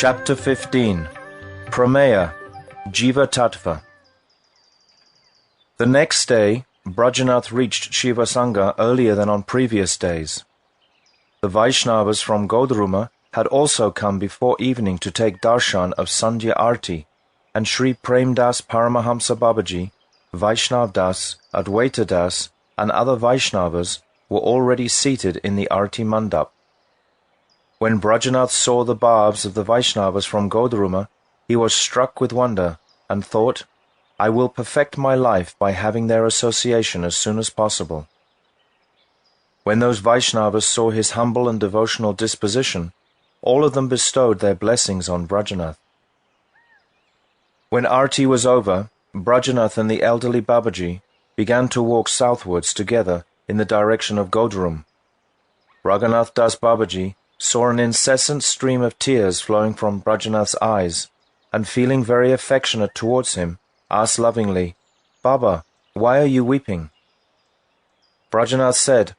Chapter 15 Prameya, Jiva-Tattva. The next day, Brajanath reached Shiva Sangha earlier than on previous days. The Vaishnavas from Godruma had also come before evening to take darshan of Sandhya Arti, and Sri Premdas Paramahamsa Babaji, Vaishnav Das, Advaita Das, and other Vaishnavas were already seated in the Arti Mandap. When Brajanath saw the barbs of the Vaishnavas from Godruma, he was struck with wonder, and thought, I will perfect my life by having their association as soon as possible. When those Vaishnavas saw his humble and devotional disposition, all of them bestowed their blessings on Brajanath. When Arti was over, Brajanath and the elderly Babaji began to walk southwards together in the direction of Godrum. Raghunath Das Babaji saw an incessant stream of tears flowing from Brajanath's eyes, and feeling very affectionate towards him, asked lovingly, Baba, why are you weeping? Brajanath said,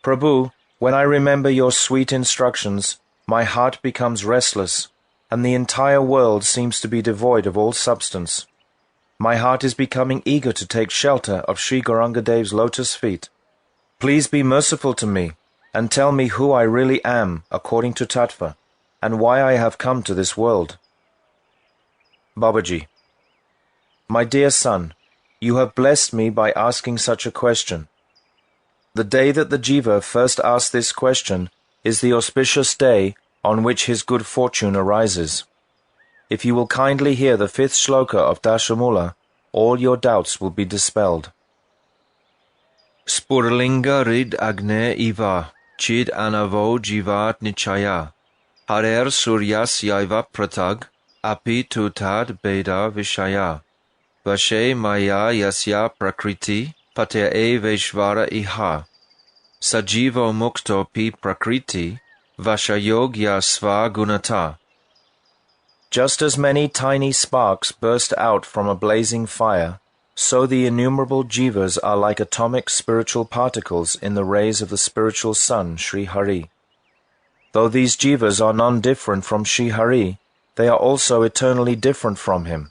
Prabhu, when I remember your sweet instructions, my heart becomes restless, and the entire world seems to be devoid of all substance. My heart is becoming eager to take shelter of Sri Gaurangadev's lotus feet. Please be merciful to me, and tell me who I really am according to Tattva, and why I have come to this world. Babaji. My dear son, you have blessed me by asking such a question. The day that the Jiva first asked this question is the auspicious day on which his good fortune arises. If you will kindly hear the 5th shloka of Dashamula, all your doubts will be dispelled. Spurlinga rid agne iva, chid anavo jivat nichaya, harer suryas yaiva pratag, api tutad beda vishaya, vashe maya yasya prakriti, patya veshvara iha, sajivo mukto pi prakriti, vashayogya sva gunata. Just as many tiny sparks burst out from a blazing fire, so the innumerable jivas are like atomic spiritual particles in the rays of the spiritual sun, Sri Hari. Though these jivas are non-different from Sri Hari, they are also eternally different from him.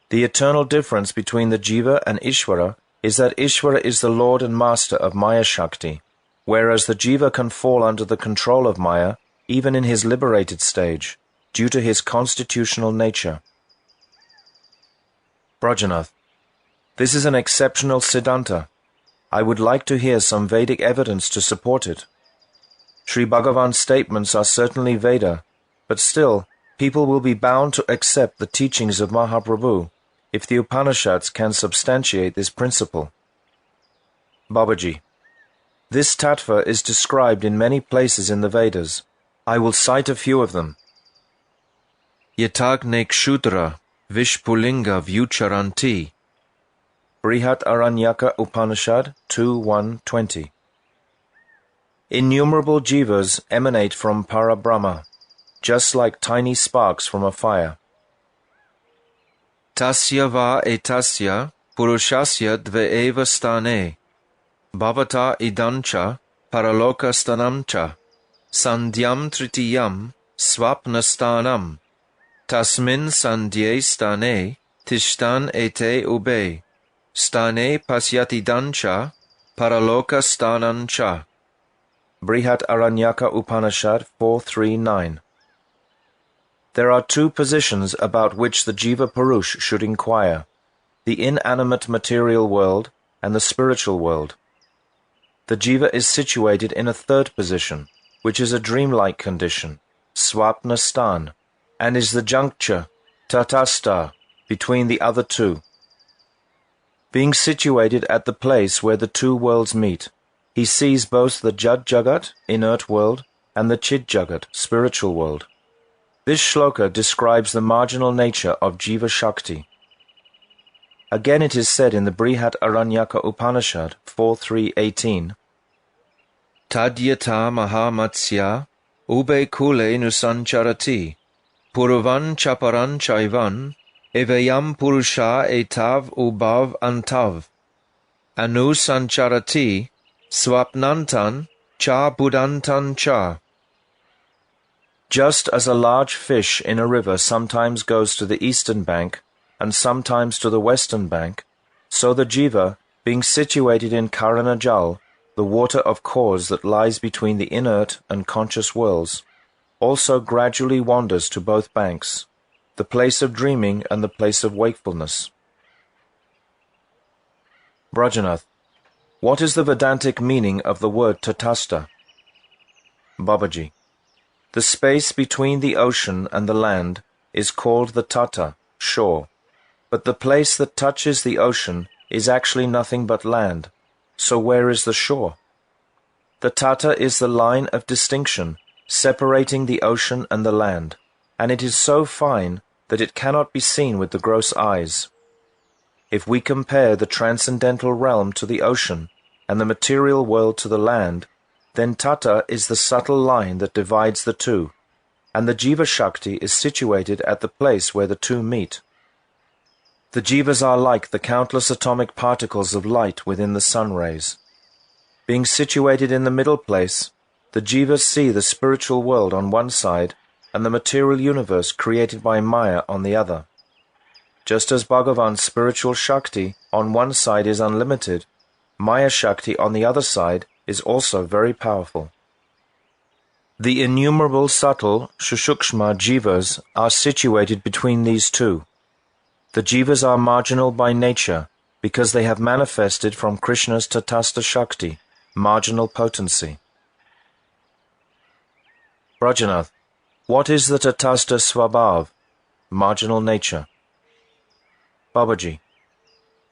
The eternal difference between the Jiva and Ishvara is that Ishvara is the Lord and Master of Maya Shakti, whereas the Jiva can fall under the control of Maya even in his liberated stage, due to his constitutional nature. Brajanath. This is an exceptional Siddhanta. I would like to hear some Vedic evidence to support it. Sri Bhagavan's statements are certainly Veda, but still, people will be bound to accept the teachings of Mahaprabhu if the Upanishads can substantiate this principle. Babaji. This tattva is described in many places in the Vedas. I will cite a few of them. Yatagne kshudra vishpulinga vyucharanti. Brihat Aranyaka Upanishad 2.1.20. Innumerable jivas emanate from Parabrahma, just like tiny sparks from a fire. Tasya va etasya purushasya dveeva stane, bhavata idancha paraloka stanamcha, sandhyam tritiyam swapnastanam, tasmin sandhye stane tishtan ete ube. Stane pasyati dancha, paraloka stanancha. Brihat Aranyaka Upanishad 4.3.9. There are two positions about which the Jiva Purush should inquire, the inanimate material world and the spiritual world. The Jiva is situated in a third position, which is a dreamlike condition, Swapna Stan, and is the juncture, Tatasta, between the other two. Being situated at the place where the two worlds meet, he sees both the Jad Jagat, inert world, and the Chid Jagat, spiritual world. This shloka describes the marginal nature of Jiva Shakti. Again it is said in the Brihat Aranyaka Upanishad 4.3.18, Tadyata mahamatsya ube kule nusancharati, puruvan chaparan chaivan, evayam purusha etav ubav antav, anu sancharati, swapnantan cha budantan cha. Just as a large fish in a river sometimes goes to the eastern bank and sometimes to the western bank, so the Jiva, being situated in Karana Jal, the water of cause that lies between the inert and conscious worlds, also gradually wanders to both banks, the place of dreaming and the place of wakefulness. Brajanath, what is the Vedantic meaning of the word Tatastha? Babaji, the space between the ocean and the land is called the Tata, shore, but the place that touches the ocean is actually nothing but land, so where is the shore? The Tata is the line of distinction separating the ocean and the land, and it is so fine that it cannot be seen with the gross eyes. If we compare the transcendental realm to the ocean and the material world to the land, then Tata is the subtle line that divides the two, and the Jiva Shakti is situated at the place where the two meet. The Jivas are like the countless atomic particles of light within the sun rays. Being situated in the middle place, the Jivas see the spiritual world on one side and the material universe created by Maya on the other. Just as Bhagavan's spiritual Shakti on one side is unlimited, Maya Shakti on the other side is also very powerful. The innumerable subtle Sushukshma Jivas are situated between these two. The Jivas are marginal by nature because they have manifested from Krishna's Tatastha Shakti, marginal potency. Brajanath, what is the Tatastha Swabhav, marginal nature? Babaji,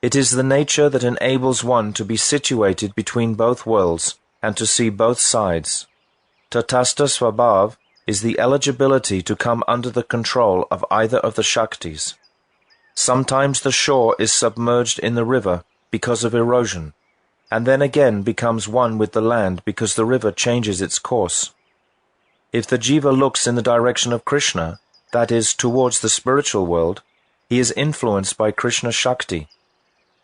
it is the nature that enables one to be situated between both worlds and to see both sides. Tatastha Swabhav is the eligibility to come under the control of either of the Shaktis. Sometimes the shore is submerged in the river because of erosion, and then again becomes one with the land because the river changes its course. If the Jiva looks in the direction of Krishna, that is, towards the spiritual world, he is influenced by Krishna Shakti.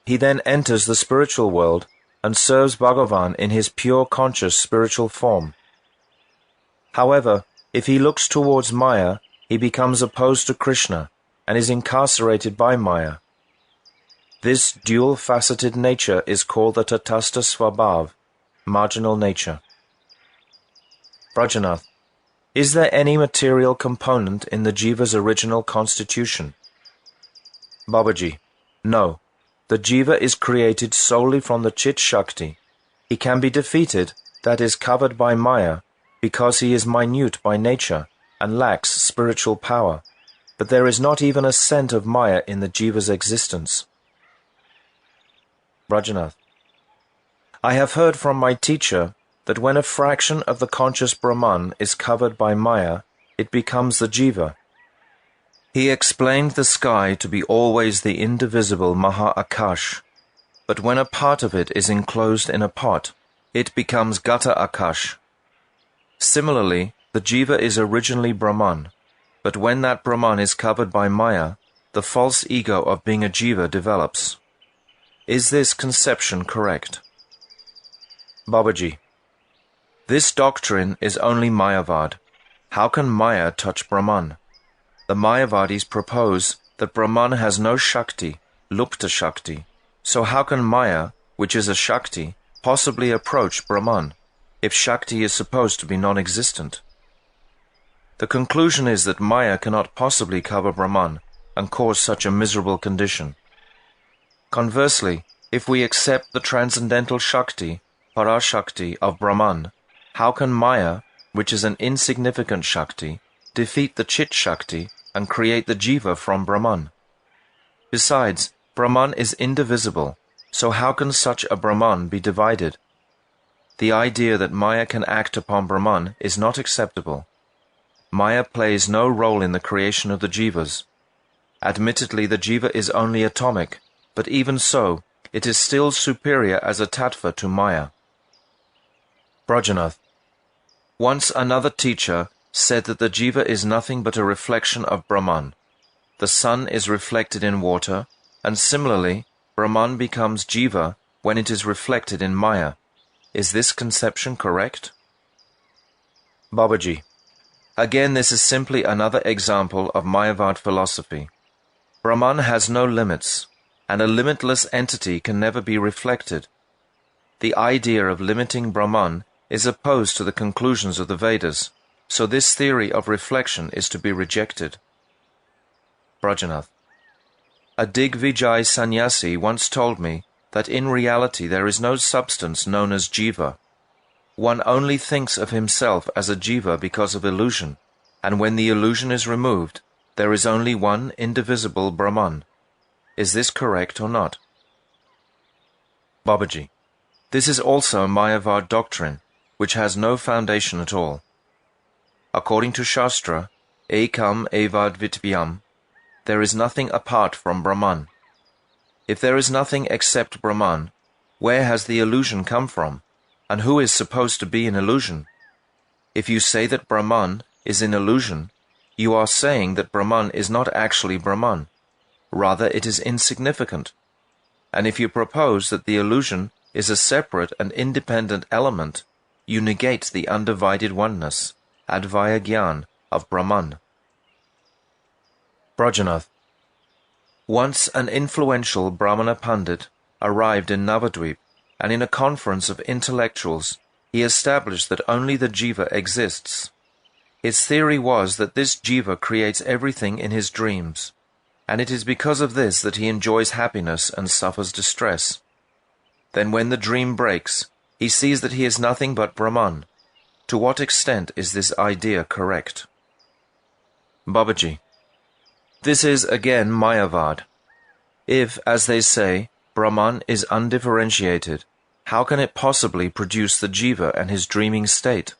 He then enters the spiritual world and serves Bhagavan in his pure conscious spiritual form. However, if he looks towards Maya, he becomes opposed to Krishna and is incarcerated by Maya. This dual-faceted nature is called the Tatastha Swabhav, marginal nature. Brajanath, is there any material component in the Jiva's original constitution? Babaji, no. The Jiva is created solely from the Chit Shakti. He can be defeated, that is covered by Maya, because he is minute by nature and lacks spiritual power, but there is not even a scent of Maya in the Jiva's existence. Brajanath, I have heard from my teacher that when a fraction of the conscious Brahman is covered by Maya, it becomes the Jiva. He explained the sky to be always the indivisible Maha-Akash, but when a part of it is enclosed in a pot, it becomes Gata-Akash. Similarly, the Jiva is originally Brahman, but when that Brahman is covered by Maya, the false ego of being a Jiva develops. Is this conception correct? Babaji, this doctrine is only Mayavad. How can Maya touch Brahman? The Mayavadis propose that Brahman has no Shakti, Lupta Shakti, so how can Maya, which is a Shakti, possibly approach Brahman, if Shakti is supposed to be non-existent? The conclusion is that Maya cannot possibly cover Brahman and cause such a miserable condition. Conversely, if we accept the transcendental Shakti, Parashakti of Brahman, how can Maya, which is an insignificant Shakti, defeat the Chit Shakti and create the Jiva from Brahman? Besides, Brahman is indivisible, so how can such a Brahman be divided? The idea that Maya can act upon Brahman is not acceptable. Maya plays no role in the creation of the Jivas. Admittedly, the Jiva is only atomic, but even so, it is still superior as a Tattva to Maya. Brajanath, once another teacher said that the Jiva is nothing but a reflection of Brahman. The sun is reflected in water, and similarly, Brahman becomes Jiva when it is reflected in Maya. Is this conception correct? Babaji, Again, this is simply another example of Mayavad philosophy. Brahman has no limits, and a limitless entity can never be reflected. The idea of limiting Brahman is opposed to the conclusions of the Vedas, so this theory of reflection is to be rejected. Brajanath. A Digvijay sannyasi once told me that in reality there is no substance known as Jiva. One only thinks of himself as a Jiva because of illusion, and when the illusion is removed, there is only one indivisible Brahman. Is this correct or not? Babaji. This is also a Mayavad doctrine, which has no foundation at all. According to Shastra, Ekam Evad Vitvyam, there is nothing apart from Brahman. If there is nothing except Brahman, where has the illusion come from, and who is supposed to be in illusion? If you say that Brahman is in illusion, you are saying that Brahman is not actually Brahman. Rather, it is insignificant. And if you propose that the illusion is a separate and independent element, you negate the undivided oneness, Advaya Gyan, of Brahman. Brajanath. Once an influential Brahmana Pandit arrived in Navadvip, and in a conference of intellectuals, he established that only the Jiva exists. His theory was that this Jiva creates everything in his dreams, and it is because of this that he enjoys happiness and suffers distress. Then when the dream breaks, he sees that he is nothing but Brahman. To what extent is this idea correct? Babaji. This is again Mayavad. If, as they say, Brahman is undifferentiated, how can it possibly produce the Jiva and his dreaming state?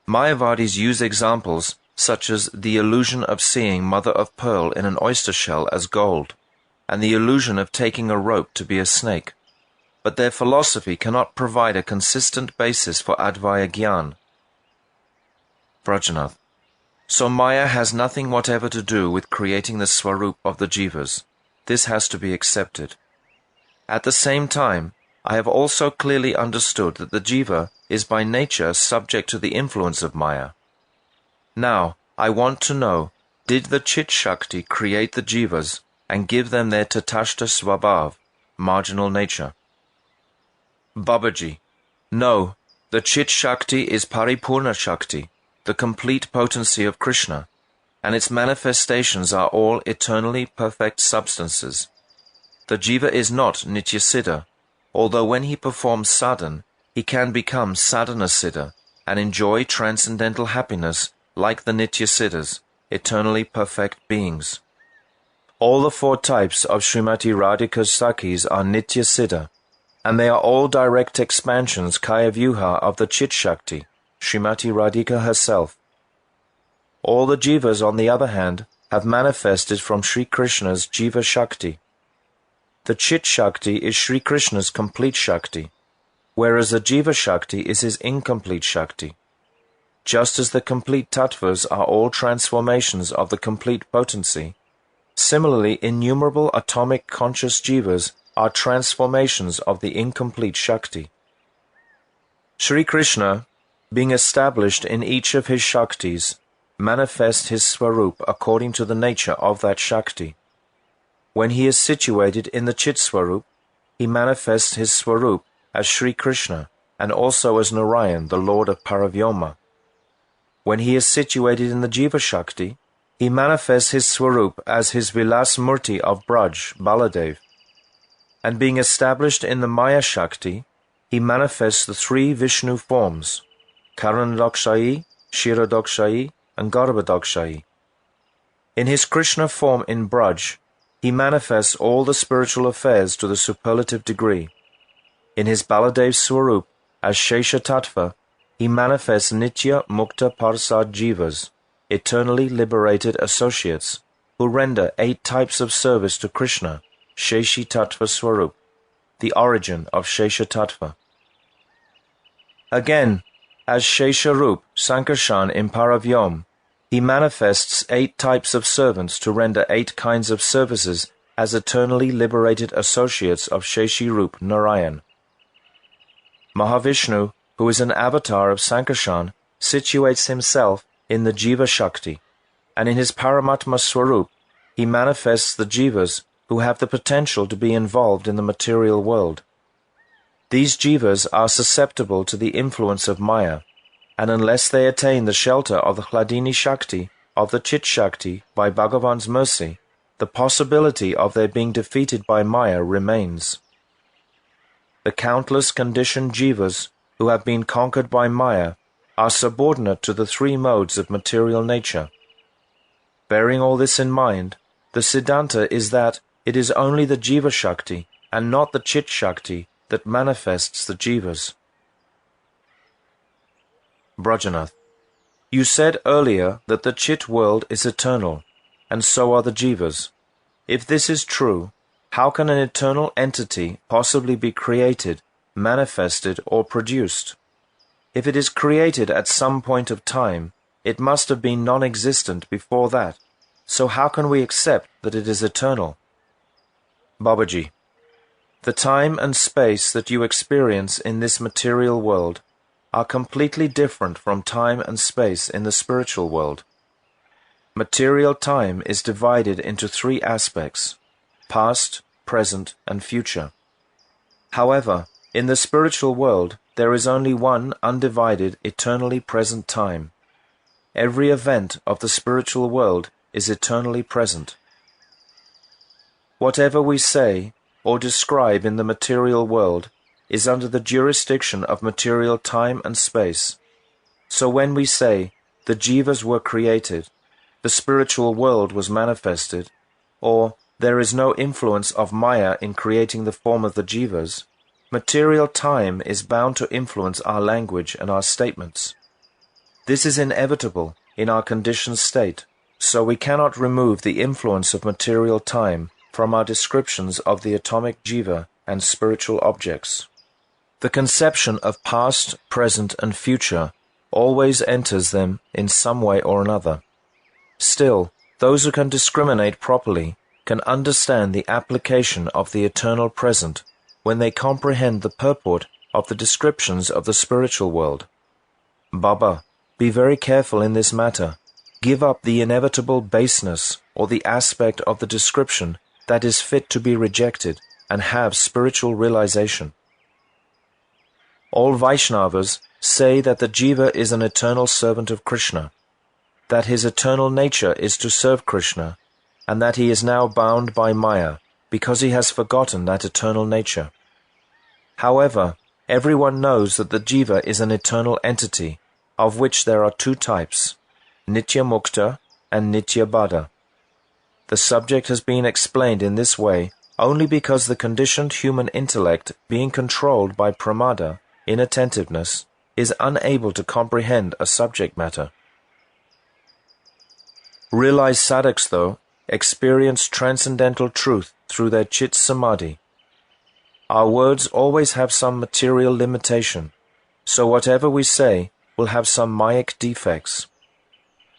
Mayavadis use examples such as the illusion of seeing mother of pearl in an oyster shell as gold, and the illusion of taking a rope to be a snake. But their philosophy cannot provide a consistent basis for Advaya Gyan. Brajanath. So Maya has nothing whatever to do with creating the Swarup of the Jivas. This has to be accepted. At the same time, I have also clearly understood that the Jiva is by nature subject to the influence of Maya. Now, I want to know, did the Chit Shakti create the Jivas and give them their Tatashta Swabhav, marginal nature? Babaji. No, the Chit Shakti is Paripurna Shakti, the complete potency of Krishna, and its manifestations are all eternally perfect substances. The Jiva is not Nitya Siddha, although when he performs sadhana, he can become sadhana siddha and enjoy transcendental happiness like the Nitya Siddhas, eternally perfect beings. All the four types of Srimati Radhika's Sakhis are Nitya Siddha, and they are all direct expansions Kaya Vyuha of the Chit Shakti, Srimati Radhika herself. All the Jivas, on the other hand, have manifested from Sri Krishna's Jiva Shakti. The Chit Shakti is Sri Krishna's complete Shakti, whereas the Jiva Shakti is his incomplete Shakti. Just as the complete Tattvas are all transformations of the complete potency, similarly innumerable atomic conscious Jivas are transformations of the incomplete Shakti. Sri Krishna, being established in each of his Shaktis, manifests his Swarup according to the nature of that Shakti. When he is situated in the Chit Swarup, he manifests his Swarup as Sri Krishna and also as Narayan, the Lord of Paravyoma. When he is situated in the Jiva Shakti, he manifests his Swarup as his Vilas Murti of Braj, Baladev. And being established in the Maya Shakti, he manifests the three Vishnu forms, Karanadokshayi, Shiradokshayi, and Garbhodokshayi. In his Krishna form in Braj, he manifests all the spiritual affairs to the superlative degree. In his Baladev Swarup, as Shesha Tattva, he manifests Nitya Mukta Parsad Jivas, eternally liberated associates, who render 8 types of service to Krishna, Sheshi Tattva Swarup, the origin of Shesha Tattva. Again, as Shesha Rup Sankarshan in Paravyom, he manifests 8 types of servants to render 8 kinds of services as eternally liberated associates of Sheshi Rup Narayan. Mahavishnu, who is an avatar of Sankarshan, situates himself in the Jiva Shakti, and in his Paramatma Swarup, he manifests the Jivas who have the potential to be involved in the material world. These Jivas are susceptible to the influence of Maya, and unless they attain the shelter of the Hladini Shakti, of the Chit Shakti, by Bhagavan's mercy, the possibility of their being defeated by Maya remains. The countless conditioned Jivas who have been conquered by Maya are subordinate to the three modes of material nature. Bearing all this in mind, the Siddhanta is that it is only the Jiva Shakti and not the Chit Shakti that manifests the Jivas. Brajanath, you said earlier that the Chit world is eternal, and so are the Jivas. If this is true, how can an eternal entity possibly be created, manifested, or produced? If it is created at some point of time, it must have been non-existent before that, so how can we accept that it is eternal? Babaji, the time and space that you experience in this material world are completely different from time and space in the spiritual world. Material time is divided into three aspects: past, present, and future. However, in the spiritual world, there is only one undivided, eternally present time. Every event of the spiritual world is eternally present. Whatever we say or describe in the material world is under the jurisdiction of material time and space. So when we say, the Jivas were created, the spiritual world was manifested, or there is no influence of Maya in creating the form of the Jivas, material time is bound to influence our language and our statements. This is inevitable in our conditioned state, so we cannot remove the influence of material time from our descriptions of the atomic Jiva and spiritual objects. The conception of past, present, and future always enters them in some way or another. Still, those who can discriminate properly can understand the application of the eternal present when they comprehend the purport of the descriptions of the spiritual world. Baba, be very careful in this matter. Give up the inevitable baseness or the aspect of the description that is fit to be rejected and have spiritual realization. All Vaishnavas say that the Jiva is an eternal servant of Krishna, that his eternal nature is to serve Krishna, and that he is now bound by Maya because he has forgotten that eternal nature. However, everyone knows that the Jiva is an eternal entity, of which there are two types, Nitya Mukta and Nitya Baddha. The subject has been explained in this way only because the conditioned human intellect, being controlled by pramada, inattentiveness, is unable to comprehend a subject matter. Realized sadhaks, though, experience transcendental truth through their chit samadhi. Our words always have some material limitation, so whatever we say will have some mayic defects.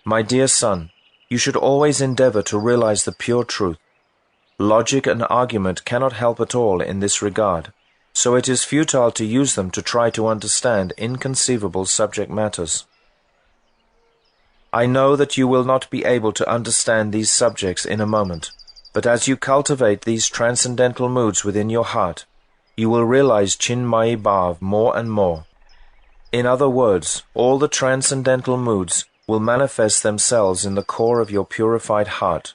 My dear son, you should always endeavor to realize the pure truth. Logic and argument cannot help at all in this regard, so it is futile to use them to try to understand inconceivable subject matters. I know that you will not be able to understand these subjects in a moment, but as you cultivate these transcendental moods within your heart, you will realize Chinmayi Bhav more and more. In other words, all the transcendental moods will manifest themselves in the core of your purified heart.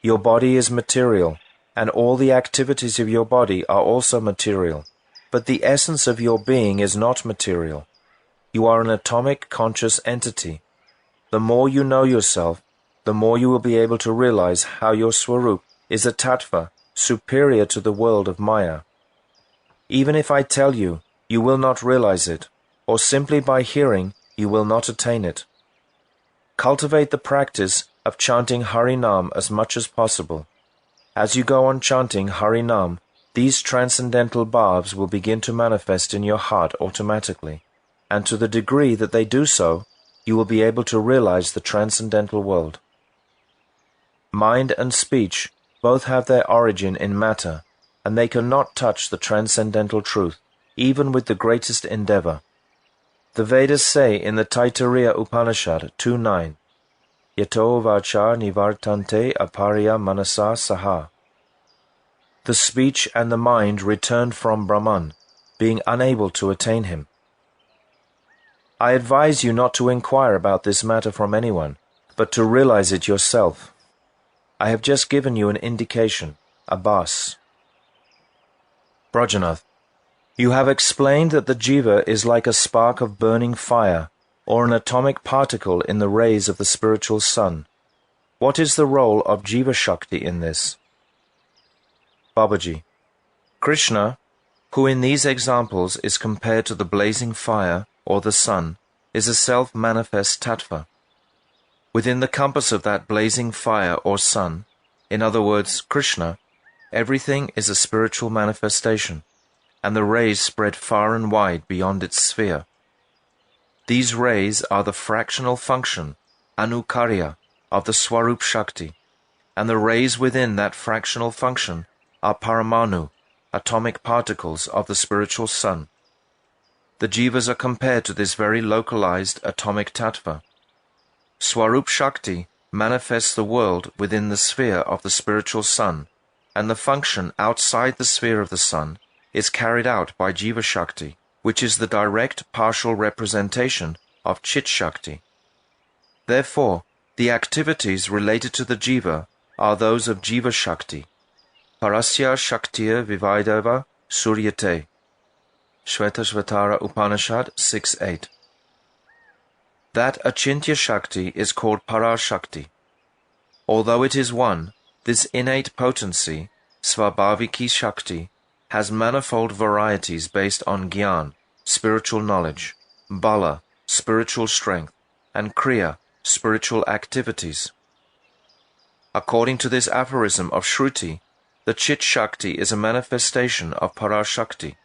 Your body is material, and all the activities of your body are also material, but the essence of your being is not material. You are an atomic conscious entity. The more you know yourself, the more you will be able to realize how your Swarup is a Tattva superior to the world of Maya. Even if I tell you, you will not realize it, or simply by hearing, you will not attain it. Cultivate the practice of chanting Harinam as much as possible. As you go on chanting Harinam, these transcendental bhavs will begin to manifest in your heart automatically, and to the degree that they do so, you will be able to realize the transcendental world. Mind and speech both have their origin in matter, and they cannot touch the transcendental truth, even with the greatest endeavor. The Vedas say in the Taittiriya Upanishad 2.9, Yato vacha nivartante aparya manasa saha. The speech and the mind returned from Brahman, being unable to attain him. I advise you not to inquire about this matter from anyone, but to realize it yourself. I have just given you an indication, a bas. Brajanath, you have explained that the Jiva is like a spark of burning fire, or an atomic particle in the rays of the spiritual sun. What is the role of Jiva Shakti in this? Babaji, Krishna, who in these examples is compared to the blazing fire, or the sun, is a self-manifest Tattva. Within the compass of that blazing fire or sun, in other words, Krishna, everything is a spiritual manifestation, and the rays spread far and wide beyond its sphere. These rays are the fractional function, anukarya, of the Swarup Shakti, and the rays within that fractional function are paramanu, atomic particles of the spiritual sun. The Jivas are compared to this very localized atomic tattva. Swarup Shakti manifests the world within the sphere of the spiritual sun, and the function outside the sphere of the sun is carried out by Jiva Shakti, which is the direct partial representation of Chit Shakti. Therefore, the activities related to the Jiva are those of Jiva Shakti. Parasya Shaktiya Vivaidava Suryate. Shvetashvatara Upanishad 6.8. That Achintya Shakti is called Parashakti. Although it is one, this innate potency, Svabhaviki Shakti, has manifold varieties based on Gyan, spiritual knowledge, Bala, spiritual strength, and Kriya, spiritual activities. According to this aphorism of Shruti, the Chit Shakti is a manifestation of Parashakti.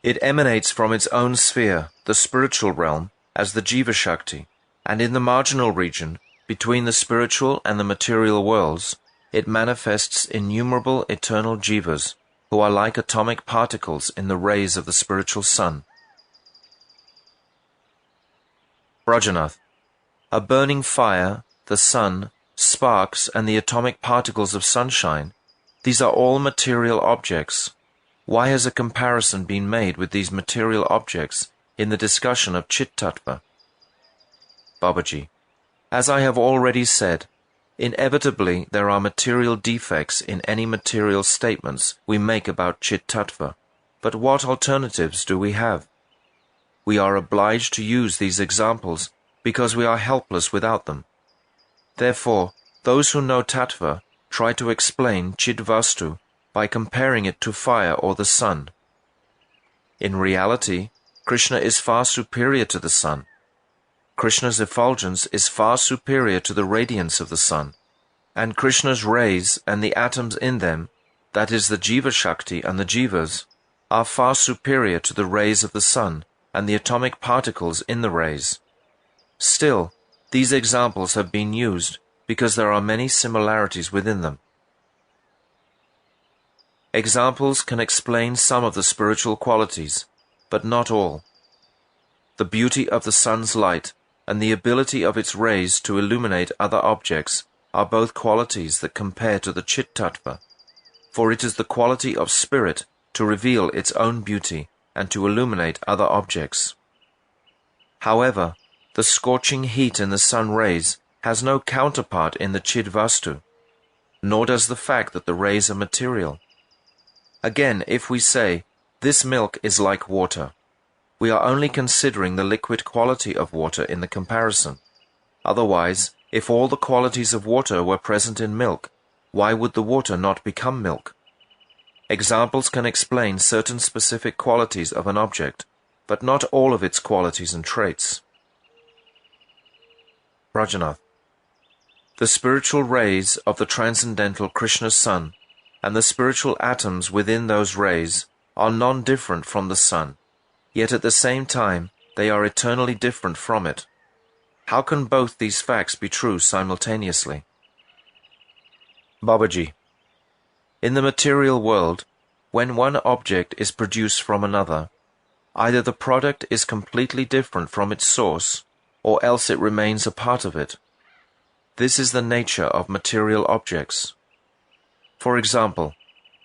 It emanates from its own sphere, the spiritual realm, as the Jiva Shakti, and in the marginal region, between the spiritual and the material worlds, it manifests innumerable eternal Jivas, who are like atomic particles in the rays of the spiritual sun. Brajanath, a burning fire, the sun, sparks, and the atomic particles of sunshine, these are all material objects. Why has a comparison been made with these material objects in the discussion of Chit Tattva? Babaji, as I have already said, inevitably there are material defects in any material statements we make about Chit Tattva, but what alternatives do we have? We are obliged to use these examples because we are helpless without them. Therefore, those who know Tattva try to explain Chidvastu by comparing it to fire or the sun. In reality, Krishna is far superior to the sun. Krishna's effulgence is far superior to the radiance of the sun, and Krishna's rays and the atoms in them, that is the Jiva Shakti and the Jivas, are far superior to the rays of the sun and the atomic particles in the rays. Still, these examples have been used because there are many similarities within them. Examples can explain some of the spiritual qualities, but not all. The beauty of the sun's light and the ability of its rays to illuminate other objects are both qualities that compare to the Chit Tattva, for it is the quality of spirit to reveal its own beauty and to illuminate other objects. However, the scorching heat in the sun rays has no counterpart in the Chidvastu, nor does the fact that the rays are material. Again, if we say, this milk is like water, we are only considering the liquid quality of water in the comparison. Otherwise, if all the qualities of water were present in milk, why would the water not become milk? Examples can explain certain specific qualities of an object, but not all of its qualities and traits. Brajanath, the spiritual rays of the transcendental Krishna sun and the spiritual atoms within those rays are non-different from the sun, yet at the same time they are eternally different from it. How can both these facts be true simultaneously? Babaji, in the material world, when one object is produced from another, Either the product is completely different from its source, or else it remains a part of it. This is the nature of material objects. For example,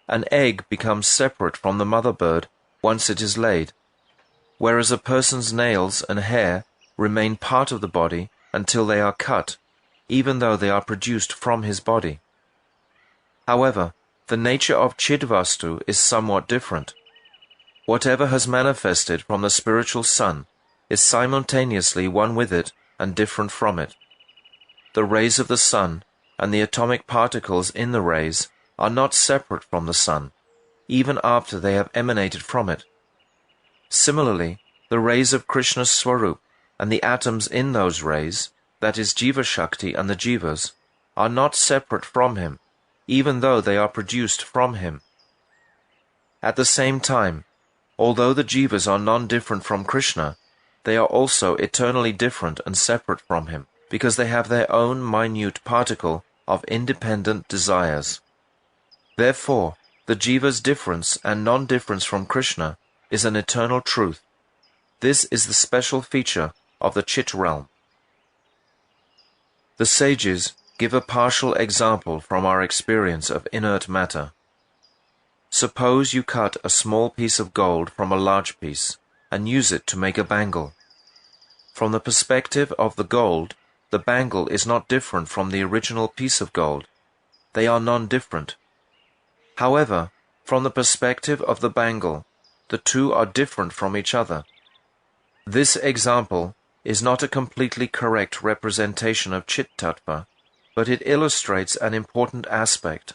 an egg becomes separate from the mother bird once it is laid, whereas a person's nails and hair remain part of the body until they are cut, even though they are produced from his body. However, the nature of Chidvastu is somewhat different. Whatever has manifested from the spiritual sun is simultaneously one with it and different from it. The rays of the sun and the atomic particles in the rays are not separate from the sun, even after they have emanated from it. Similarly, the rays of Krishna's Swarup and the atoms in those rays, that is Jiva Shakti and the Jivas, are not separate from him, even though they are produced from him. At the same time, although the Jivas are non-different from Krishna, they are also eternally different and separate from him, because they have their own minute particle of independent desires. Therefore, the Jiva's difference and non-difference from Krishna is an eternal truth. This is the special feature of the Chit realm. The sages give a partial example from our experience of inert matter. Suppose you cut a small piece of gold from a large piece and use it to make a bangle. From the perspective of the gold, the bangle is not different from the original piece of gold. They are non-different. However, from the perspective of the bangle, the two are different from each other. This example is not a completely correct representation of Chit Tattva, but it illustrates an important aspect.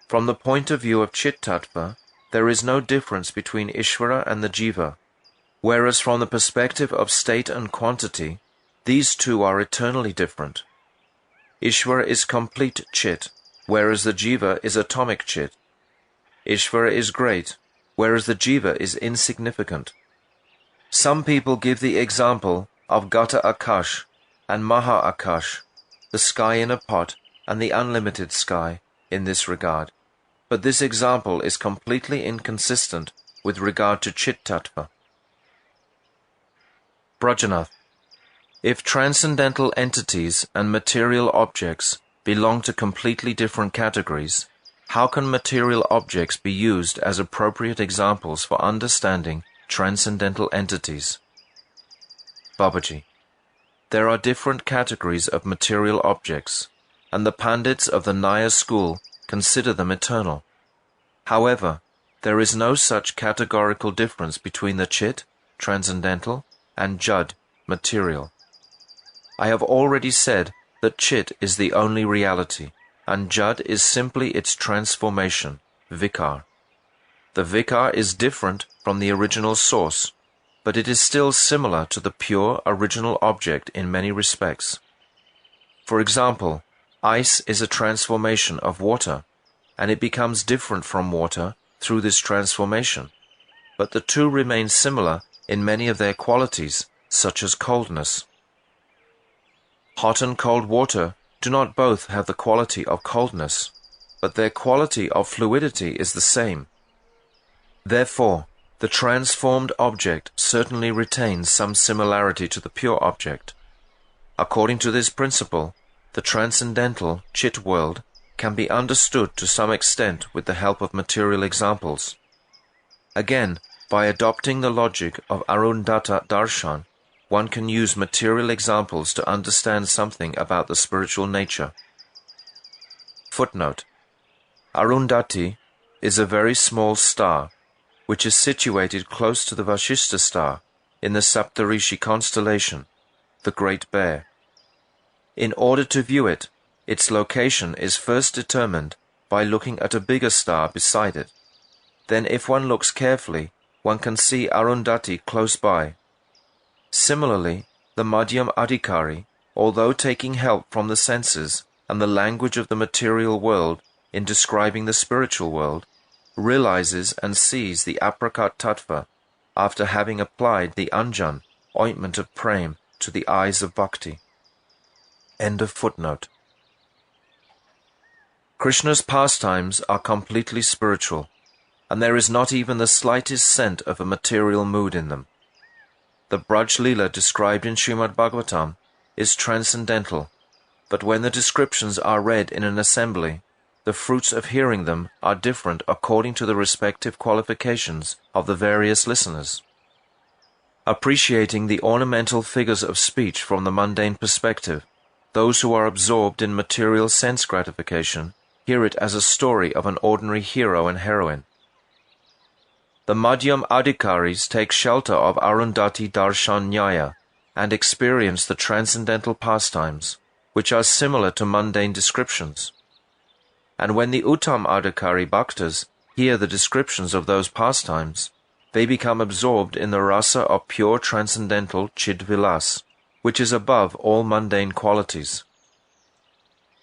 From the point of view of Chit Tattva, there is no difference between Ishvara and the Jiva, whereas from the perspective of state and quantity, these two are eternally different. Ishvara is complete Chit, whereas the Jiva is atomic Chit. Ishvara is great, whereas the Jiva is insignificant. Some people give the example of Gata Akash and Maha Akash, the sky in a pot and the unlimited sky, in this regard, but this example is completely inconsistent with regard to Chit Tattva. Brajanath. If transcendental entities and material objects belong to completely different categories, how can material objects be used as appropriate examples for understanding transcendental entities? Babaji. There are different categories of material objects, and the Pandits of the Nyaya school consider them eternal. However, there is no such categorical difference between the Chit, transcendental, and Jad, material. I have already said that Chit is the only reality, and Jad is simply its transformation, Vikar. The Vikar is different from the original source, but it is still similar to the pure original object in many respects. For example, ice is a transformation of water, and it becomes different from water through this transformation, but the two remain similar in many of their qualities, such as coldness. Hot and cold water do not both have the quality of coldness, but their quality of fluidity is the same. Therefore, the transformed object certainly retains some similarity to the pure object. According to this principle, the transcendental Chit world can be understood to some extent with the help of material examples. Again, by adopting the logic of Arundhata Darshan, one can use material examples to understand something about the spiritual nature. Footnote. Arundhati is a very small star, which is situated close to the Vashishta star in the Saptarishi constellation, the Great Bear. In order to view it, its location is first determined by looking at a bigger star beside it. Then if one looks carefully, one can see Arundhati close by. Similarly, the Madhyam Adhikari, although taking help from the senses and the language of the material world in describing the spiritual world, realizes and sees the Aprakat Tattva after having applied the Anjan, ointment of Prem, to the eyes of Bhakti. End of footnote. Krishna's pastimes are completely spiritual. and there is not even the slightest scent of a material mood in them. The Braj Leela described in Srimad Bhagavatam is transcendental, but when the descriptions are read in an assembly, the fruits of hearing them are different according to the respective qualifications of the various listeners. Appreciating the ornamental figures of speech from the mundane perspective, those who are absorbed in material sense gratification hear it as a story of an ordinary hero and heroine. The Madhyam Adhikaris take shelter of Arundhati Darshan Nyaya and experience the transcendental pastimes, which are similar to mundane descriptions. And when the Uttam Adhikari Bhaktas hear the descriptions of those pastimes, they become absorbed in the rasa of pure transcendental Chidvilas, which is above all mundane qualities.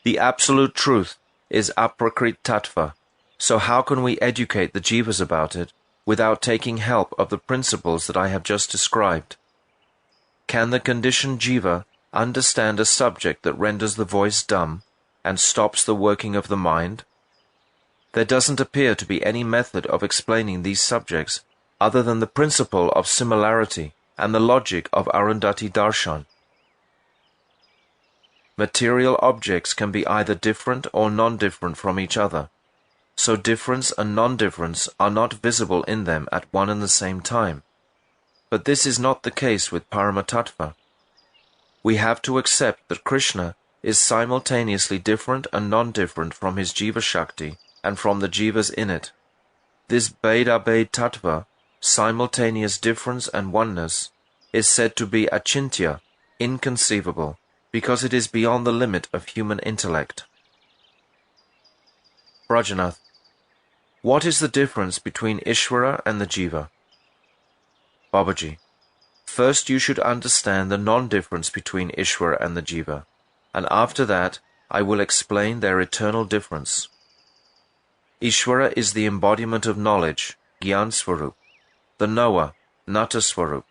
The absolute truth is aprakrit tattva, so how can we educate the jivas about it without taking help of the principles that I have just described? Can the conditioned jiva understand a subject that renders the voice dumb and stops the working of the mind? There doesn't appear to be any method of explaining these subjects other than the principle of similarity and the logic of Arundhati Darshan. Material objects can be either different or non-different from each other, so difference and non-difference are not visible in them at one and the same time. But this is not the case with Paramatattva. We have to accept that Krishna is simultaneously different and non-different from his Jiva Shakti and from the Jivas in it. This Bheda-Bhed Tattva, simultaneous difference and oneness, is said to be achintya, inconceivable, because it is beyond the limit of human intellect. Brajanath, what is the difference between Ishvara and the Jiva? Babaji, first you should understand the non-difference between Ishvara and the Jiva, and after that I will explain their eternal difference. Ishvara is the embodiment of knowledge, Gyan Swarup, the knower, Nata Swarup,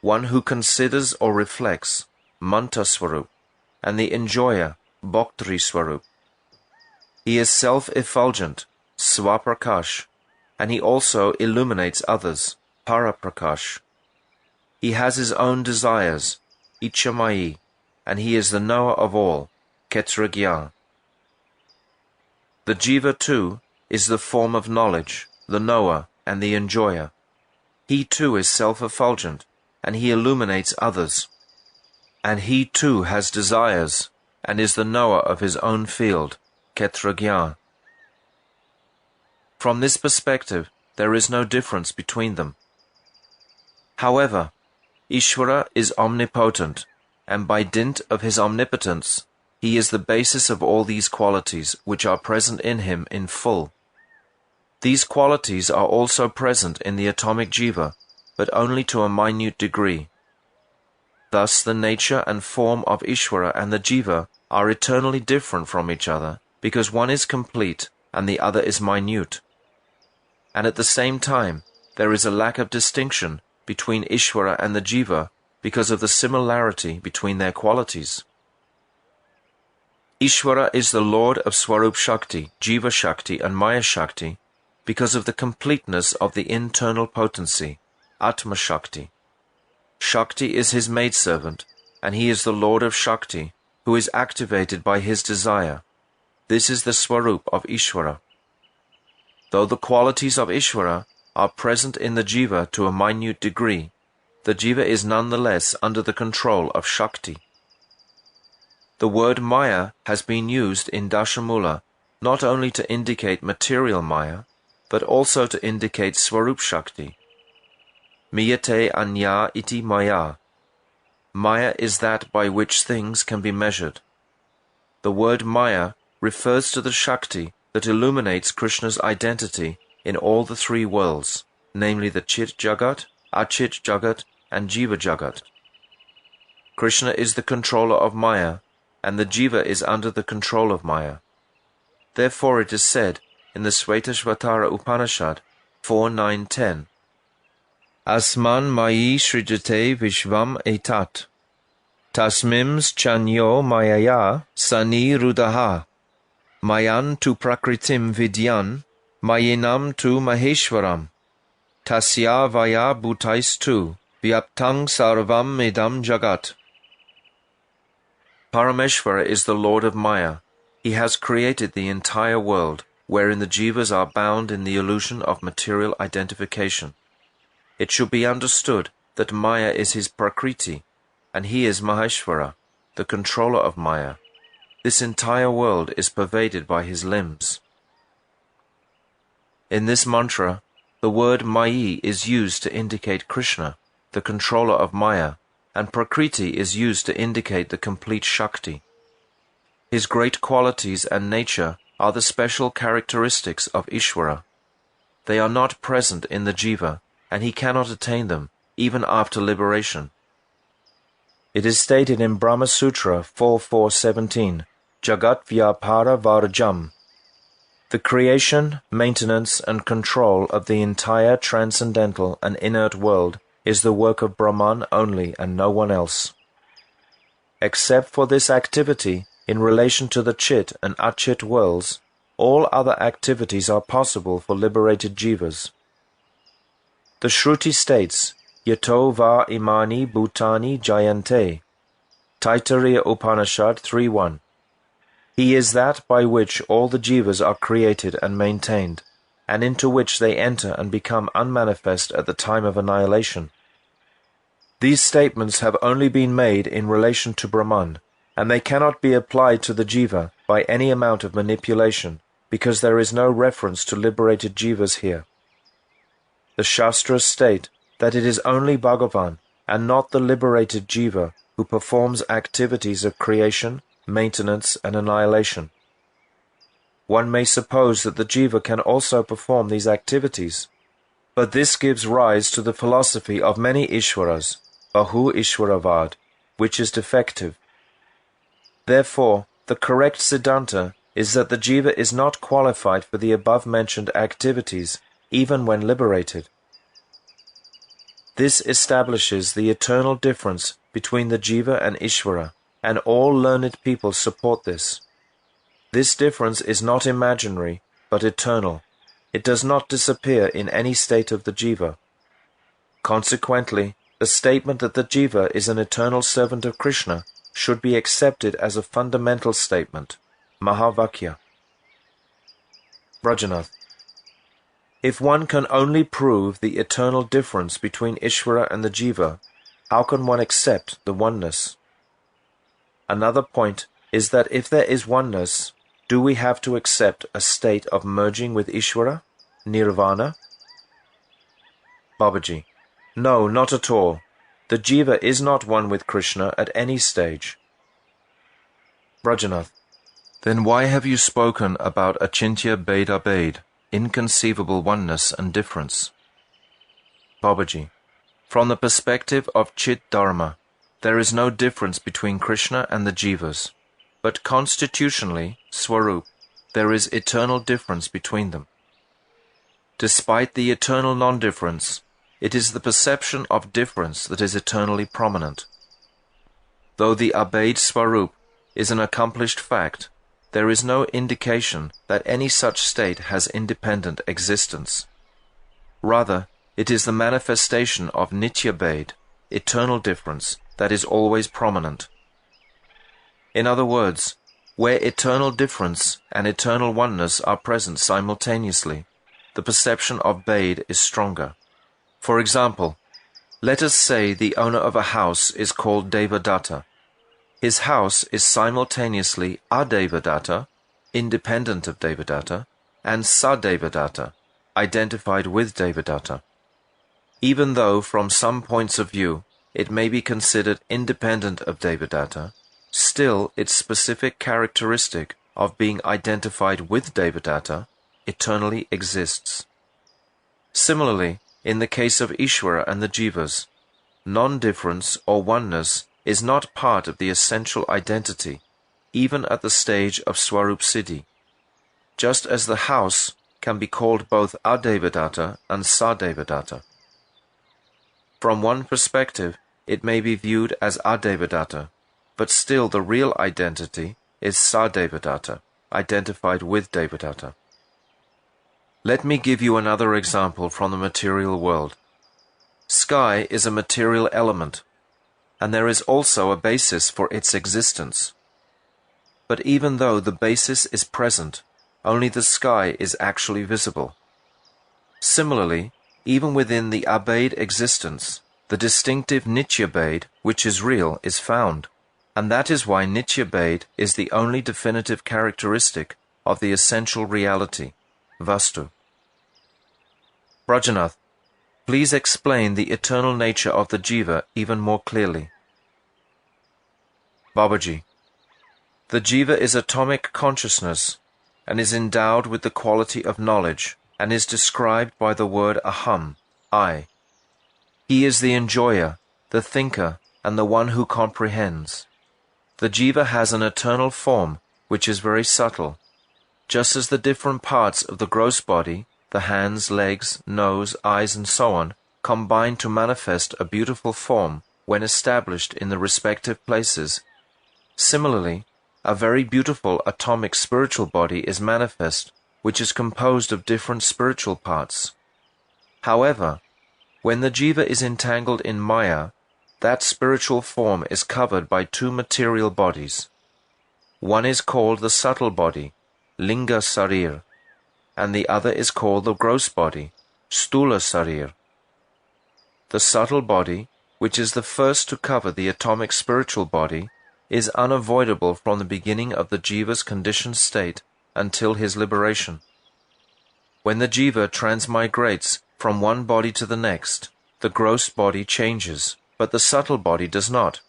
one who considers or reflects, Manta Swarup, and the enjoyer, Bhaktri Swarup. He is self-effulgent, Swaprakash, and he also illuminates others, Paraprakash. He has his own desires, Ichamayi, and he is the knower of all, Ketragyan. The Jiva too is the form of knowledge, the knower, and the enjoyer. He too is self-effulgent, and he illuminates others. And he too has desires, and is the knower of his own field, Ketragyan. From this perspective, there is no difference between them. However, Ishvara is omnipotent, and by dint of his omnipotence, he is the basis of all these qualities which are present in him in full. These qualities are also present in the atomic jiva, but only to a minute degree. Thus the nature and form of Ishvara and the Jiva are eternally different from each other, because one is complete and the other is minute. And at the same time, there is a lack of distinction between Ishvara and the Jiva because of the similarity between their qualities. Ishvara is the Lord of Swarup Shakti, Jiva Shakti and Maya Shakti because of the completeness of the internal potency, Atma Shakti. Shakti is his maidservant, and he is the Lord of Shakti, who is activated by his desire. This is the Swarup of Ishvara. Though the qualities of Ishvara are present in the Jiva to a minute degree, the Jiva is nonetheless under the control of Shakti. The word Maya has been used in Dashamula not only to indicate material Maya, but also to indicate Swarup Shakti. Miyate anya iti maya. Maya is that by which things can be measured. The word Maya refers to the Shakti that illuminates Krishna's identity in all the three worlds, namely the Chit Jagat, Achit Jagat, and Jiva Jagat. Krishna is the controller of Maya, and the Jiva is under the control of Maya. Therefore it is said in the Svetashvatara Upanishad 4.9.10, Asman Mayi Srijate Vishvam Etat, Tasmims Chanyo Mayaya Sani Rudaha, Mayan tu Prakritim Vidyan, Mayinam tu Maheshwaram, tasya vaya bhutaistu, vyaptang sarvam idam jagat. Parameshvara is the Lord of Maya. He has created the entire world, wherein the Jivas are bound in the illusion of material identification. It should be understood that Maya is his Prakriti, and he is Maheshvara, the controller of Maya. This entire world is pervaded by his limbs. In this mantra, the word Mayi is used to indicate Krishna, the controller of Maya, and Prakriti is used to indicate the complete Shakti. His great qualities and nature are the special characteristics of Ishvara. They are not present in the Jiva, and he cannot attain them, even after liberation. It is stated in Brahma Sutra 4.4.17, Jagat Vyapara Varjam. The creation, maintenance, and control of the entire transcendental and inert world is the work of Brahman only and no one else. Except for this activity in relation to the Chit and Achit worlds, all other activities are possible for liberated Jivas. The Shruti states, Yato va imani bhutani jayante, Taittiriya Upanishad 3.1. He is that by which all the Jivas are created and maintained, and into which they enter and become unmanifest at the time of annihilation. These statements have only been made in relation to Brahman, and they cannot be applied to the Jiva by any amount of manipulation, because there is no reference to liberated Jivas here. The Shastras state that it is only Bhagavan, and not the liberated Jiva, who performs activities of creation, maintenance, and annihilation. One may suppose that the Jiva can also perform these activities, but this gives rise to the philosophy of many Ishwaras, Bahu Ishwaravad, which is defective. Therefore, the correct Siddhanta is that the Jiva is not qualified for the above-mentioned activities, even when liberated. This establishes the eternal difference between the Jiva and Ishvara, and all learned people support this. This difference is not imaginary, but eternal. It does not disappear in any state of the Jiva. Consequently, the statement that the Jiva is an eternal servant of Krishna should be accepted as a fundamental statement, Mahavakya. Brajanath. If one can only prove the eternal difference between Ishvara and the Jiva, how can one accept the oneness? Another point is that if there is oneness, do we have to accept a state of merging with Ishvara, nirvana? Babaji. No, not at all. The Jiva is not one with Krishna at any stage. Brajanath. Then why have you spoken about Achintya Bheda-bhed, inconceivable oneness and difference? Babaji. From the perspective of Chit-dharma, there is no difference between Krishna and the Jivas, but constitutionally, Swarup, there is eternal difference between them. Despite the eternal non-difference, it is the perception of difference that is eternally prominent. Though the Abhed Swarup is an accomplished fact, there is no indication that any such state has independent existence. Rather, it is the manifestation of Nitya Bhed, eternal difference, that is always prominent. In other words, where eternal difference and eternal oneness are present simultaneously, the perception of Bhed is stronger. For example, let us say the owner of a house is called Devadatta. His house is simultaneously Adevadatta, independent of Devadatta, and Sadevadatta, identified with Devadatta. Even though from some points of view it may be considered independent of Devadatta, still its specific characteristic of being identified with Devadatta eternally exists. Similarly, in the case of Ishvara and the Jivas, non-difference or oneness is not part of the essential identity, even at the stage of Swarup Siddhi, just as the house can be called both Adevadatta and Sadevadatta. From one perspective, it may be viewed as Adevadatta, but still the real identity is Sadevadatta, identified with Devadatta. Let me give you another example from the material world. Sky is a material element, and there is also a basis for its existence. But even though the basis is present, only the sky is actually visible. Similarly, even within the abade existence, the distinctive Nitya-bade, which is real, is found, and that is why Nitya-bade is the only definitive characteristic of the essential reality, Vastu. Brajanath, please explain the eternal nature of the Jiva even more clearly. Babaji, the Jiva is atomic consciousness and is endowed with the quality of knowledge and is described by the word aham, I. He is the enjoyer, the thinker, and the one who comprehends. The Jiva has an eternal form which is very subtle, just as the different parts of the gross body, the hands, legs, nose, eyes, and so on, combine to manifest a beautiful form when established in the respective places. Similarly, a very beautiful atomic spiritual body is manifest, which is composed of different spiritual parts. However, when the Jiva is entangled in Maya, that spiritual form is covered by two material bodies. One is called the subtle body, Linga Sarir, and the other is called the gross body, Stula Sarir. The subtle body, which is the first to cover the atomic spiritual body, is unavoidable from the beginning of the Jiva's conditioned state until his liberation. When the Jiva transmigrates from one body to the next, the gross body changes, but the subtle body does not.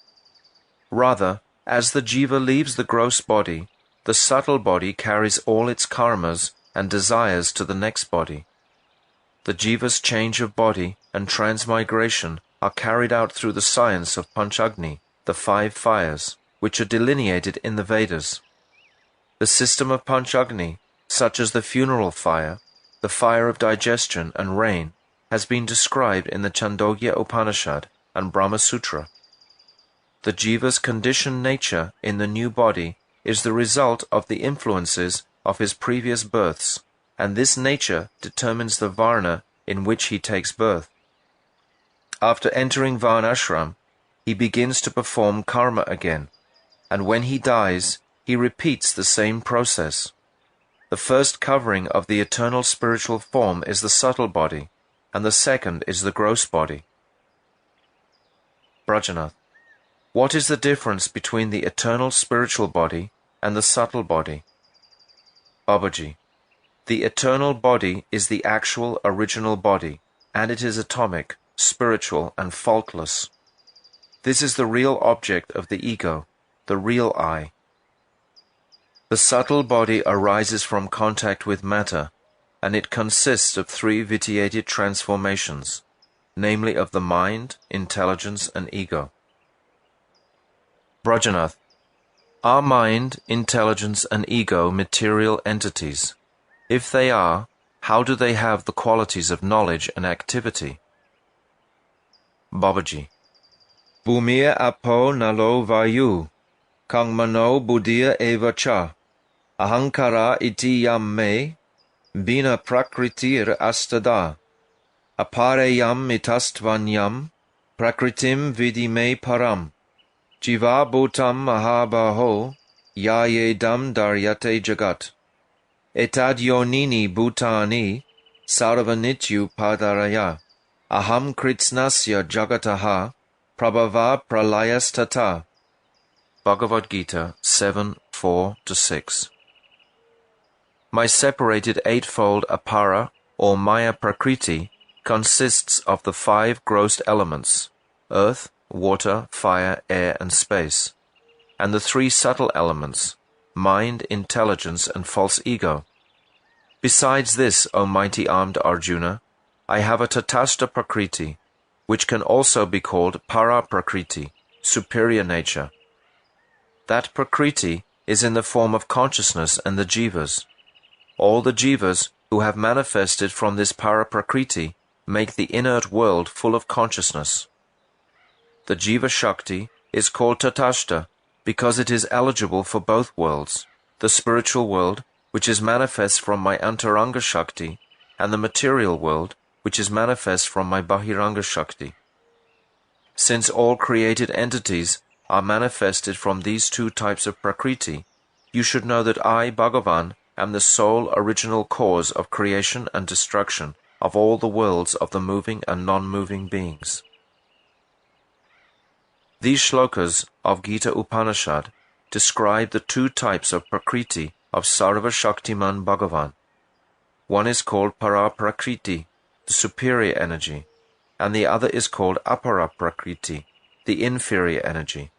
Rather, as the Jiva leaves the gross body, the subtle body carries all its karmas and desires to the next body. The Jiva's change of body and transmigration are carried out through the science of Panchagni, the 5 fires, which are delineated in the Vedas. The system of Panchagni, such as the funeral fire, the fire of digestion and rain, has been described in the Chandogya Upanishad and Brahma Sutra. The Jiva's conditioned nature in the new body is the result of the influences of his previous births, and this nature determines the varna in which he takes birth. After entering Varnashram, he begins to perform karma again, and when he dies, he repeats the same process. The first covering of the eternal spiritual form is the subtle body, and the second is the gross body. Brajanath, what is the difference between the eternal spiritual body and the subtle body? Babaji, the eternal body is the actual original body, and it is atomic, spiritual, and faultless. This is the real object of the ego, the real I. The subtle body arises from contact with matter, and it consists of 3 vitiated transformations, namely of the mind, intelligence, and ego. Brajanath, are mind, intelligence, and ego material entities? If they are, how do they have the qualities of knowledge and activity? Babaji, Bhumir apo nalo vayu, kang mano buddhya eva cha, ahankara iti yam me, bina prakritir astada, apareyam mitastvanyam, prakritim vidi me param, jiva bhutam mahabaho, yayedam daryate jagat, etad yonini bhutani, sarvanityu padaraya, aham kritsnasya jagataha, prabhava pralayastata. Bhagavad Gita 7:4-6. My separated eightfold apara, or Maya Prakriti, consists of the 5 gross elements, earth, water, fire, air, and space, and the 3 subtle elements, mind, intelligence, and false ego. Besides this, O mighty armed Arjuna, I have a Tatasta Prakriti, which can also be called Para Prakriti, superior nature. That Prakriti is in the form of consciousness and the Jivas. All the Jivas who have manifested from this Para Prakriti make the inert world full of consciousness. The Jiva Shakti is called Tatashta because it is eligible for both worlds, the spiritual world, which is manifest from my Antaranga Shakti, and the material world, which is manifest from my Bahiranga Shakti. Since all created entities are manifested from these two types of Prakriti, you should know that I, Bhagavan, am the sole original cause of creation and destruction of all the worlds of the moving and non-moving beings. These shlokas of Gita Upanishad describe the two types of Prakriti of Sarva Shaktiman Bhagavan. One is called Para Prakriti, the superior energy, and the other is called Apara Prakriti, the inferior energy.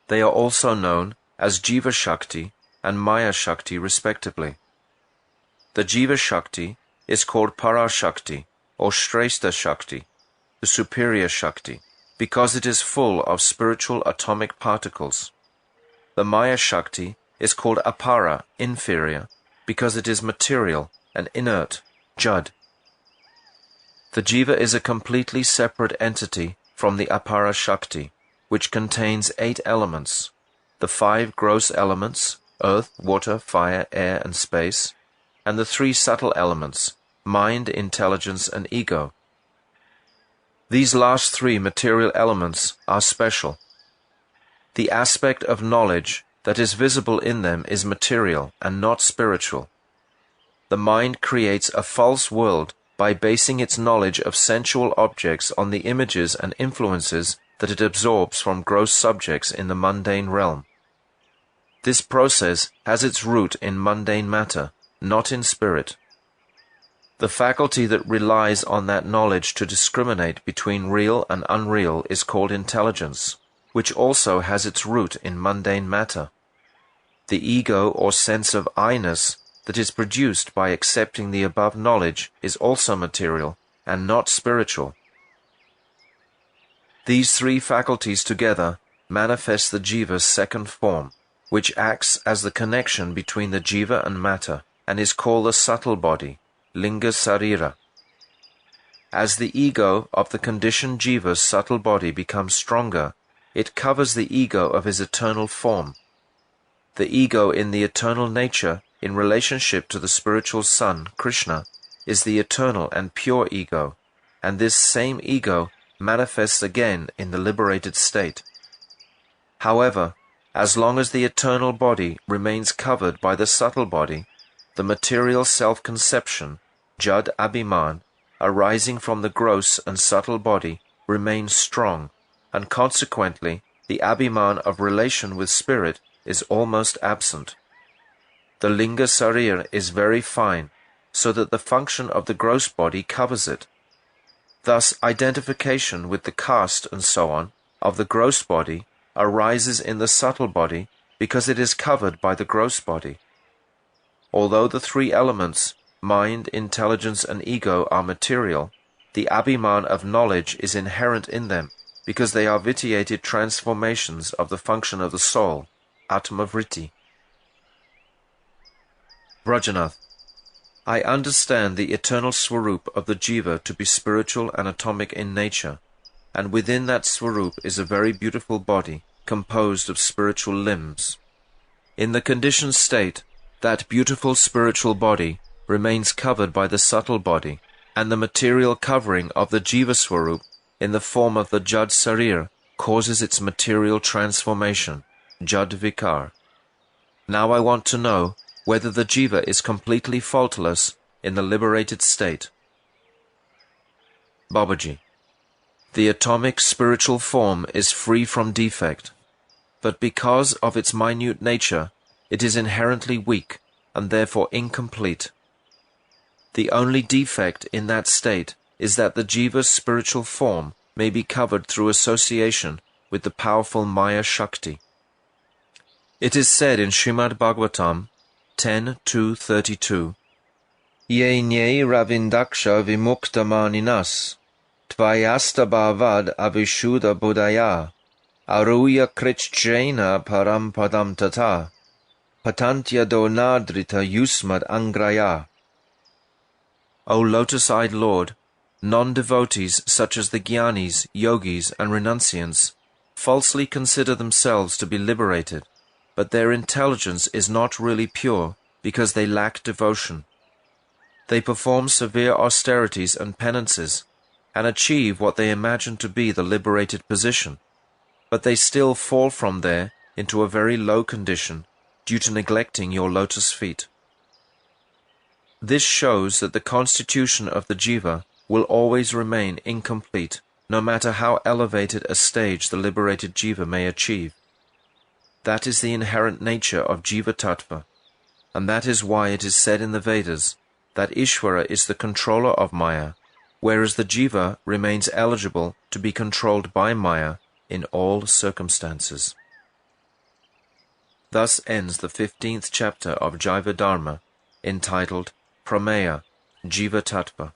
They are also known as Jiva Shakti and Maya Shakti respectively. The Jiva Shakti is called Para Shakti or Shrestha Shakti, the superior Shakti, because it is full of spiritual atomic particles. The Maya Shakti is called Apara, inferior, because it is material and inert, Jud. The Jiva is a completely separate entity from the Apara Shakti, which contains 8 elements, the 5 gross elements, earth, water, fire, air, and space, and the 3 subtle elements, mind, intelligence, and ego. These last 3 material elements are special. The aspect of knowledge that is visible in them is material and not spiritual. The mind creates a false world by basing its knowledge of sensual objects on the images and influences that it absorbs from gross subjects in the mundane realm. This process has its root in mundane matter, not in spirit. The faculty that relies on that knowledge to discriminate between real and unreal is called intelligence, which also has its root in mundane matter. The ego or sense of I-ness that is produced by accepting the above knowledge is also material and not spiritual. These 3 faculties together manifest the Jiva's second form, which acts as the connection between the Jiva and matter, and is called the subtle body, Linga Sarira. As the ego of the conditioned Jiva's subtle body becomes stronger, it covers the ego of his eternal form. The ego in the eternal nature, in relationship to the spiritual Son, Krishna, is the eternal and pure ego, and this same ego manifests again in the liberated state. However, as long as the eternal body remains covered by the subtle body, the material self-conception, Jad Abhiman, arising from the gross and subtle body remains strong, and consequently the Abhiman of relation with spirit is almost absent. The Linga Sarir is very fine, so that the function of the gross body covers it. Thus identification with the caste and so on of the gross body arises in the subtle body because it is covered by the gross body. Although the 3 elements, mind, intelligence, and ego, are material, the Abhiman of knowledge is inherent in them because they are vitiated transformations of the function of the soul, Atma-vritti. Brajanath, I understand the eternal Swarup of the Jiva to be spiritual and atomic in nature, and within that Swarup is a very beautiful body composed of spiritual limbs. In the conditioned state, that beautiful spiritual body remains covered by the subtle body, and the material covering of the Jiva Swarup in the form of the Jad Sarir causes its material transformation, Jad Vikar. Now I want to know whether the Jiva is completely faultless in the liberated state. Babaji, the atomic spiritual form is free from defect, but because of its minute nature, it is inherently weak and therefore incomplete. The only defect in that state is that the Jiva's spiritual form may be covered through association with the powerful Maya Shakti. It is said in Srimad Bhagavatam 10.2.32, Ye nye ravindaksha vimuktamaninas, tvayasta bhavad avishuddha buddhaya, aruya krichjena parampadam tata, patantya donadrita yusmad angraya. O lotus-eyed Lord, non-devotees such as the Jnanis, Yogis, and Renunciants falsely consider themselves to be liberated, but their intelligence is not really pure because they lack devotion. They perform severe austerities and penances, and achieve what they imagine to be the liberated position, but they still fall from there into a very low condition due to neglecting your lotus feet. This shows that the constitution of the Jiva will always remain incomplete, no matter how elevated a stage the liberated Jiva may achieve. That is the inherent nature of Jiva-tattva, and that is why it is said in the Vedas that Ishvara is the controller of Maya, whereas the Jiva remains eligible to be controlled by Maya in all circumstances. Thus ends the 15th chapter of Jaiva-dharma, entitled Prameya, Jiva-tattva.